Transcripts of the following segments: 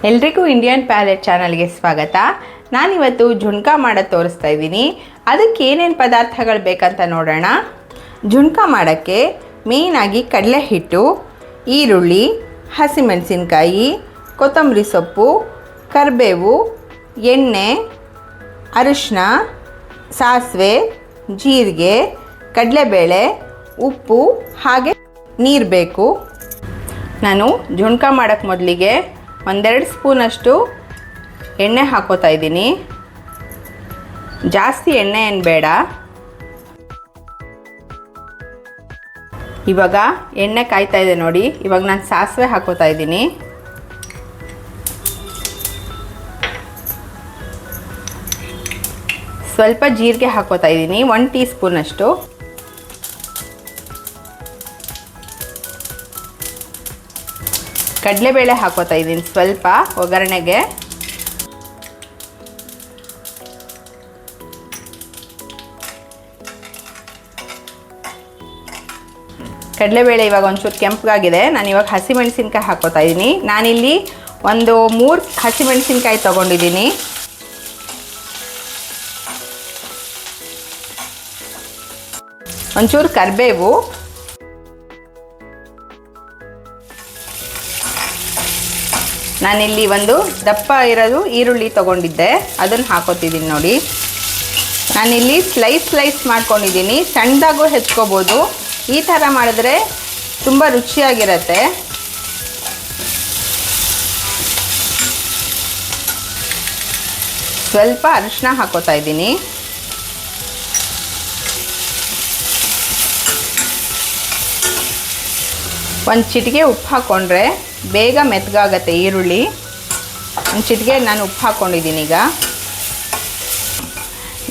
ಎಲ್ರಿಗೂ Indian palette ಚಾನಲ್ಗೆ ಸ್ವಾಗತ. ನಾನಿವತ್ತು ಜುಣ್ಕಾ ಮಾಡೋದು ತೋರಿಸ್ತಾ ಇದ್ದೀನಿ. ಅದಕ್ಕೆ ಏನೇನು ಪದಾರ್ಥಗಳು ಬೇಕಂತ ನೋಡೋಣ. ಜುಣ್ಕಾ ಮಾಡೋಕ್ಕೆ ಮೇಯ್ನಾಗಿ ಕಡಲೆ ಹಿಟ್ಟು, ಈರುಳ್ಳಿ, ಹಸಿಮೆಣಸಿನ್ಕಾಯಿ, ಕೊತ್ತಂಬರಿ ಸೊಪ್ಪು, ಕರಿಬೇವು, ಎಣ್ಣೆ, ಅರಿಶಿನ, ಸಾಸಿವೆ, ಜೀರಿಗೆ, ಕಡಲೆಬೇಳೆ, ಉಪ್ಪು ಹಾಗೆ ನೀರು ಬೇಕು. ನಾನು ಜುಣ್ಕಾ ಮಾಡೋಕ್ಕೆ ಮೊದಲಿಗೆ 1-2 ಸ್ಪೂನಷ್ಟು ಎಣ್ಣೆ ಹಾಕೋತಾ ಇದ್ದೀನಿ. ಜಾಸ್ತಿ ಎಣ್ಣೆ ಏನು ಬೇಡ. ಇವಾಗ ಎಣ್ಣೆ ಕಾಯ್ತಾ ಇದೆ ನೋಡಿ. ಇವಾಗ ನಾನು ಸಾಸಿವೆ ಹಾಕೋತಾ ಇದ್ದೀನಿ. ಸ್ವಲ್ಪ ಜೀರಿಗೆ ಹಾಕೋತಾ ಇದ್ದೀನಿ, 1 ಟೀ ಸ್ಪೂನಷ್ಟು. ಕಡಲೆಬೇಳೆ ಹಾಕೋತಾ ಇದ್ದೀನಿ ಸ್ವಲ್ಪ ಒಗ್ಗರಣೆಗೆ. ಕಡಲೆಬೇಳೆ ಇವಾಗ ಒಂಚೂರು ಕೆಂಪಗಾಗಿದೆ. ನಾನು ಇವಾಗ ಹಸಿಮೆಣಸಿನ್ಕಾಯಿ ಹಾಕೋತಾ ಇದ್ದೀನಿ. ನಾನಿಲ್ಲಿ 3 ಹಸಿಮೆಣಸಿನ್ಕಾಯಿ ತೊಗೊಂಡಿದ್ದೀನಿ. ಒಂಚೂರು ಕರಿಬೇವು, ನಾನಿಲ್ಲಿ ಒಂದು ದಪ್ಪ ಇರೋದು ಈರುಳ್ಳಿ ತೊಗೊಂಡಿದ್ದೆ, ಅದನ್ನು ಹಾಕೋತಿದ್ದೀನಿ ನೋಡಿ. ನಾನಿಲ್ಲಿ ಸ್ಲೈಸ್ ಮಾಡ್ಕೊಂಡಿದ್ದೀನಿ. ಸಣ್ಣದಾಗೂ ಹೆಚ್ಕೋಬೋದು. ಈ ಥರ ಮಾಡಿದ್ರೆ ತುಂಬ ರುಚಿಯಾಗಿರುತ್ತೆ. ಸ್ವಲ್ಪ ಅರಿಶಿನ ಹಾಕೋತಾ ಇದ್ದೀನಿ. ಒಂದು ಚಿಟಿಕೆ ಉಪ್ಪು ಹಾಕ್ಕೊಂಡ್ರೆ ಬೇಗ ಮೆತ್ತಗಾಗತ್ತೆ ಈರುಳ್ಳಿ. ಒಂದು ಚಿಟಿಕೆ ನಾನು ಉಪ್ಪು ಹಾಕ್ಕೊಂಡಿದ್ದೀನಿ. ಈಗ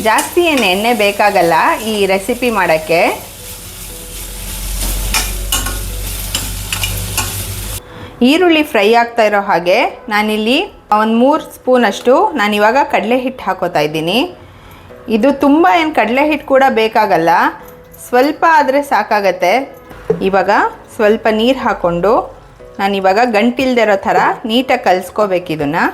ಜಾಸ್ತಿ ಏನು ಎಣ್ಣೆ ಬೇಕಾಗಲ್ಲ ಈ ರೆಸಿಪಿ ಮಾಡೋಕ್ಕೆ. ಈರುಳ್ಳಿ ಫ್ರೈ ಆಗ್ತಾ ಇರೋ ಹಾಗೆ ನಾನಿಲ್ಲಿ 3 ಸ್ಪೂನಷ್ಟು ನಾನಿವಾಗ ಕಡಲೆ ಹಿಟ್ಟು ಹಾಕೋತಾ ಇದ್ದೀನಿ. ಇದು ತುಂಬ ಏನು ಕಡಲೆ ಹಿಟ್ಟು ಕೂಡ ಬೇಕಾಗಲ್ಲ, ಸ್ವಲ್ಪ ಆದರೆ ಸಾಕಾಗತ್ತೆ. ಇವಾಗ ಸ್ವಲ್ಪ ನೀರು ಹಾಕ್ಕೊಂಡು ನಾನಿವಾಗ ಗಂಟಿಲ್ದೇ ಇರೋ ಥರ ನೀಟಾಗಿ ಕಲಿಸ್ಕೋಬೇಕು. ಇದನ್ನು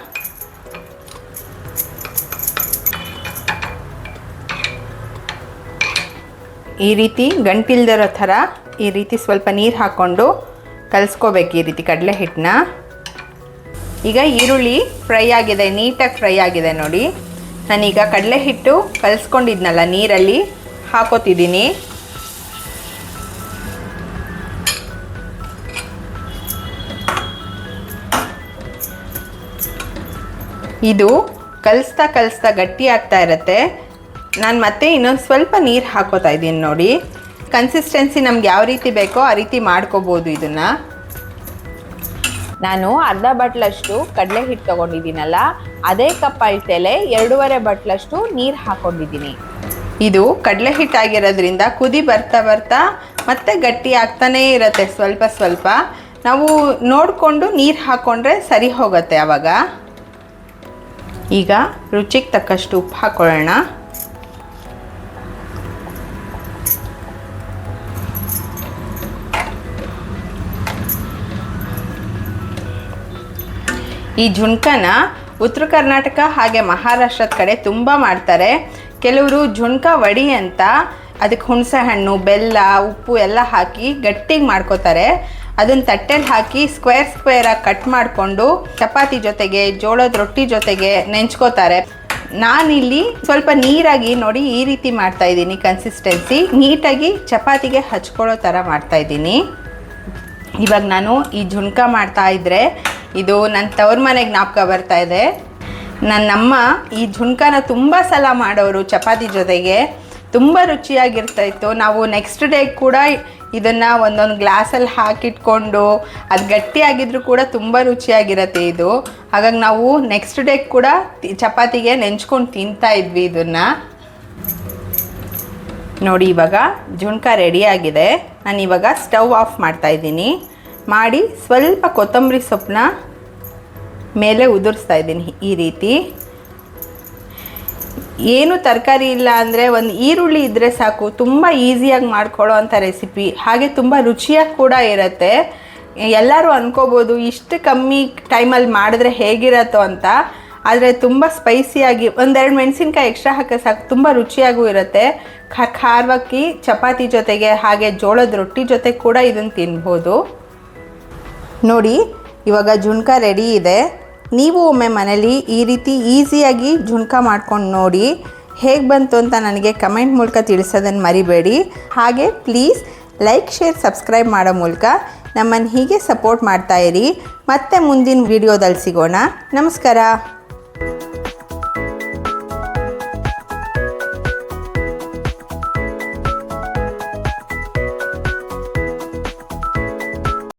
ಈ ರೀತಿ ಗಂಟಿಲ್ದೇ ಇರೋ ಥರ ಈ ರೀತಿ ಸ್ವಲ್ಪ ನೀರು ಹಾಕ್ಕೊಂಡು ಕಲಿಸ್ಕೋಬೇಕು ಈ ರೀತಿ ಕಡಲೆ ಹಿಟ್ಟನ್ನ. ಈಗ ಈರುಳ್ಳಿ ಫ್ರೈ ಆಗಿದೆ, ನೀಟಾಗಿ ಫ್ರೈ ಆಗಿದೆ ನೋಡಿ. ನಾನೀಗ ಕಡಲೆ ಹಿಟ್ಟು ಕಲಿಸ್ಕೊಂಡಿದ್ನಲ್ಲ ನೀರಲ್ಲಿ ಹಾಕೋತಿದ್ದೀನಿ. ಇದು ಕಲಿಸ್ತಾ ಗಟ್ಟಿ ಆಗ್ತಾ ಇರುತ್ತೆ. ನಾನು ಮತ್ತೆ ಇನ್ನೊಂದು ಸ್ವಲ್ಪ ನೀರು ಹಾಕೋತಾ ಇದ್ದೀನಿ ನೋಡಿ. ಕನ್ಸಿಸ್ಟೆನ್ಸಿ ನಮ್ಗೆ ಯಾವ ರೀತಿ ಬೇಕೋ ಆ ರೀತಿ ಮಾಡ್ಕೋಬೋದು ಇದನ್ನು. ನಾನು ಅರ್ಧ ಬಟ್ಲಷ್ಟು ಕಡಲೆ ಹಿಟ್ಟು ತೊಗೊಂಡಿದ್ದೀನಲ್ಲ, ಅದೇ ಕಪ್ ಅಳತೆಲೆ 2.5 ಬಟ್ಲಷ್ಟು ನೀರು ಹಾಕ್ಕೊಂಡಿದ್ದೀನಿ. ಇದು ಕಡಲೆ ಹಿಟ್ಟಾಗಿರೋದ್ರಿಂದ ಕುದಿ ಬರ್ತಾ ಮತ್ತೆ ಗಟ್ಟಿ ಆಗ್ತಾನೇ ಇರುತ್ತೆ. ಸ್ವಲ್ಪ ನಾವು ನೋಡಿಕೊಂಡು ನೀರು ಹಾಕ್ಕೊಂಡ್ರೆ ಸರಿ ಹೋಗುತ್ತೆ ಆವಾಗ. ಈಗ ರುಚಿಗೆ ತಕ್ಕಷ್ಟು ಉಪ್ಪು ಹಾಕ್ಕೊಳ್ಳೋಣ. ಈ ಜುಣ್ಕಾನ ಉತ್ತರ ಕರ್ನಾಟಕ ಹಾಗೆ ಮಹಾರಾಷ್ಟ್ರದ ಕಡೆ ತುಂಬ ಮಾಡ್ತಾರೆ. ಕೆಲವರು ಜುಣ್ಕಾ ವಡಿ ಅಂತ ಅದಕ್ಕೆ ಹುಣಸೆ ಹಣ್ಣು, ಬೆಲ್ಲ, ಉಪ್ಪು ಎಲ್ಲ ಹಾಕಿ ಗಟ್ಟಿಗೆ ಮಾಡ್ಕೋತಾರೆ. ಅದನ್ನು ತಟ್ಟೆಲಿ ಹಾಕಿ ಸ್ಕ್ವೇರಾಗಿ ಕಟ್ ಮಾಡಿಕೊಂಡು ಚಪಾತಿ ಜೊತೆಗೆ, ಜೋಳದ ರೊಟ್ಟಿ ಜೊತೆಗೆ ನೆಂಚ್ಕೋತಾರೆ. ನಾನಿಲ್ಲಿ ಸ್ವಲ್ಪ ನೀರಾಗಿ ನೋಡಿ ಈ ರೀತಿ ಮಾಡ್ತಾಯಿದ್ದೀನಿ. ಕನ್ಸಿಸ್ಟೆನ್ಸಿ ನೀಟಾಗಿ ಚಪಾತಿಗೆ ಹಚ್ಕೊಳ್ಳೋ ಥರ ಮಾಡ್ತಾಯಿದ್ದೀನಿ. ಇವಾಗ ನಾನು ಈ ಜುಣ್ಕಾ ಮಾಡ್ತಾಯಿದ್ರೆ ಇದು ನನ್ನ ತವ್ರ ಮನೆಗೆ ಜ್ಞಾಪಕ ಬರ್ತಾಯಿದೆ. ನನ್ನಮ್ಮ ಈ ಜುಣ್ಕಾನ ತುಂಬ ಸಲ ಮಾಡೋರು ಚಪಾತಿ ಜೊತೆಗೆ. ತುಂಬ ರುಚಿಯಾಗಿರ್ತಾಯಿತ್ತು. ನಾವು ನೆಕ್ಸ್ಟ್ ಡೇ ಕೂಡ ಇದನ್ನು ಒಂದೊಂದು ಗ್ಲಾಸಲ್ಲಿ ಹಾಕಿಟ್ಕೊಂಡು ಅದು ಗಟ್ಟಿಯಾಗಿದ್ರೂ ಕೂಡ ತುಂಬ ರುಚಿಯಾಗಿರುತ್ತೆ ಇದು. ಹಾಗಾಗಿ ನಾವು ನೆಕ್ಸ್ಟ್ ಡೇ ಕೂಡ ಚಪಾತಿಗೆ ನೆಂಚ್ಕೊಂಡು ತಿಂತಾಯಿದ್ವಿ ಇದನ್ನು ನೋಡಿ. ಇವಾಗ ಜುಣ್ಕಾ ರೆಡಿಯಾಗಿದೆ. ನಾನಿವಾಗ ಸ್ಟವ್ ಆಫ್ ಮಾಡ್ತಾಯಿದ್ದೀನಿ. ಮಾಡಿ ಸ್ವಲ್ಪ ಕೊತ್ತಂಬರಿ ಸೊಪ್ಪನ್ನ ಮೇಲೆ ಉದುರಿಸ್ತಾ ಇದ್ದೀನಿ ಈ ರೀತಿ. ಏನು ತರಕಾರಿ ಇಲ್ಲ ಅಂದರೆ ಒಂದು ಈರುಳ್ಳಿ ಇದ್ದರೆ ಸಾಕು, ತುಂಬ ಈಸಿಯಾಗಿ ಮಾಡ್ಕೊಳ್ಳೋ ಅಂಥ ರೆಸಿಪಿ. ಹಾಗೆ ತುಂಬ ರುಚಿಯಾಗಿ ಕೂಡ ಇರುತ್ತೆ. ಎಲ್ಲರೂ ಅನ್ಕೋಬೋದು ಇಷ್ಟು ಕಮ್ಮಿ ಟೈಮಲ್ಲಿ ಮಾಡಿದ್ರೆ ಹೇಗಿರತ್ತೋ ಅಂತ. ಆದರೆ ತುಂಬ ಸ್ಪೈಸಿಯಾಗಿ ಒಂದೆರಡು ಮೆಣಸಿನ್ಕಾಯಿ ಎಕ್ಸ್ಟ್ರಾ ಹಾಕಿ ಸಾಕು, ತುಂಬ ರುಚಿಯಾಗೂ ಇರುತ್ತೆ. ಖಾರವಾಗಿ ಚಪಾತಿ ಜೊತೆಗೆ ಹಾಗೆ ಜೋಳದ ರೊಟ್ಟಿ ಜೊತೆ ಕೂಡ ಇದನ್ನು ತಿನ್ಬೋದು. ನೋಡಿ ಇವಾಗ ಜುಣ್ಕ ರೆಡಿ ಇದೆ. ನೀವು ಒಮ್ಮೆ ಮನೇಲಿ ಈ ರೀತಿ ಈಸಿಯಾಗಿ ಜುಣ್ಕ ಮಾಡ್ಕೊಂಡು ನೋಡಿ, ಹೇಗೆ ಬಂತು ಅಂತ ನನಗೆ ಕಮೆಂಟ್ ಮೂಲಕ ತಿಳಿಸೋದನ್ನು ಮರಿಬೇಡಿ. ಹಾಗೆ ಪ್ಲೀಸ್ ಲೈಕ್, ಶೇರ್, ಸಬ್ಸ್ಕ್ರೈಬ್ ಮಾಡೋ ಮೂಲಕ ನಮ್ಮನ್ನು ಹೀಗೆ ಸಪೋರ್ಟ್ ಮಾಡ್ತಾಯಿರಿ. ಮತ್ತೆ ಮುಂದಿನ ವಿಡಿಯೋದಲ್ಲಿ ಸಿಗೋಣ. ನಮಸ್ಕಾರ.